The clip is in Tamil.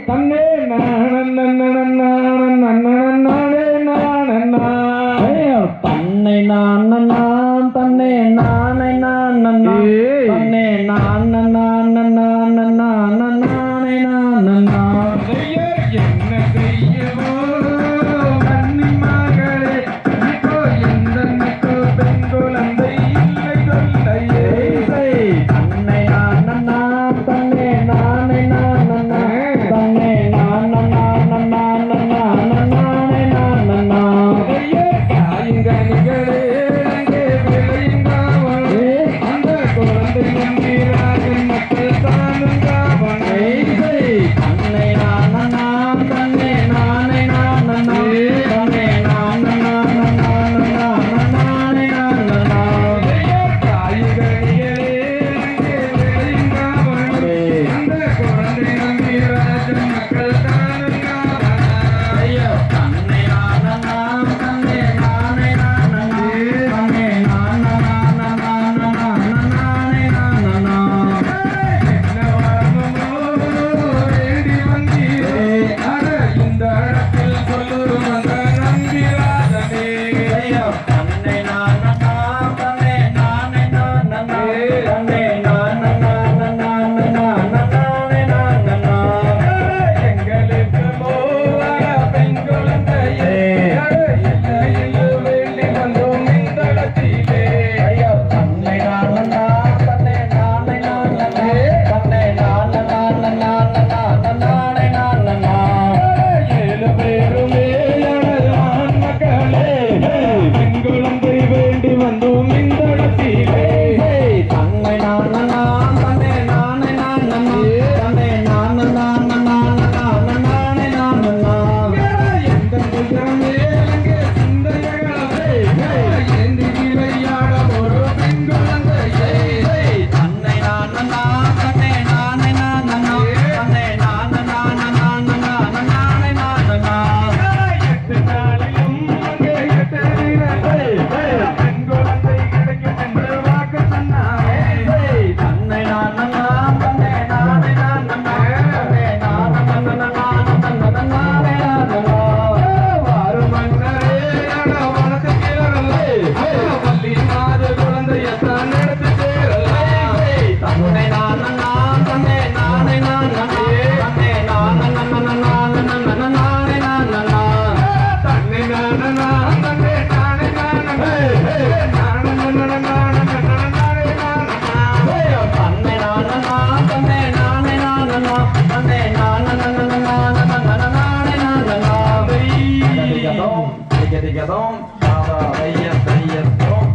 தன்னே நானே தன்னை நான் தன்னை நானை நான் தன்னை நான் நானே நான் என்ன செய்யவோ கண்ணி மகளே இப்போ எந்த பெண் குழந்தை இல்லை சொல்லையே தன்னை நான் தன்னை நானை நான் தன்னை நான் நானே நான் காயங்கனிகளே அங்கே விளையுங்காவனே அந்த குழந்தை நம்பிராஜன் மக்கள் தானுங்காவனே தன்னை நான் தன்னை நானை நான் தன்னை நான் நானே நான் காயங்கனிகளே அங்கே விளையுங்காவனே அந்த குழந்தை நம்பிராஜன் மக்கள் தானுங்காவனே தன்னை நான் தன்னை நானை நான் தன்னை நான் நானே நான் என்ன வரணுமோ வேண்டி வந்தீரே அட இந்த இடத்தில் சொல்லும் அந்த நம்பிராஜனே தன்னை நான் தன்னை நானே நான் தன்னை நான் நானே நான் எங்களுக்கு மோவர பெண் குழந்தையே எல்லையில் வேண்டி வந்தோம் இந்த இடத்திலே தன்னை நான் தன்னை நானே நான் தன்னை நான் நானே நான் ஏழு பேருமே அழகான் மக்களே பெண் குழந்தை வேண்டி வந்தோம் இந்த இடத்திலே தன்னை நான் தன்னை நானே நான் தன்னை நான் நானே நான் எந்த புஜமே அங்கே சிந்தையகளே ஏந்தி விளையாட ஒரு பெண் குழந்தையே தன்னை நான் தன்னை நானே நான் தன்னை நான் நானே நான் எட்டு நாளிலும் அங்கே எட்டு நிறத்தை பெண் குழந்தை கிடைக்கும் என்று வாக்கு சொன்னாரே தன்னை நான் தன்னை நானே நான் தன்னை நானே நான் வாரு மன்னரே அட வனத்து கீழே வள்ளி மாது குழந்தையத்தான் எடுத்து சேரலாம் தன்னை நான் தன்னை நானே நான் தன்னை நான் நானே நான் தன்னை நானே தன்னை நானே தன்னை நான் தன்னை நானே நான் தன்னை நானே நான் திகதிகதோம் பாபா ஐயத்தோம்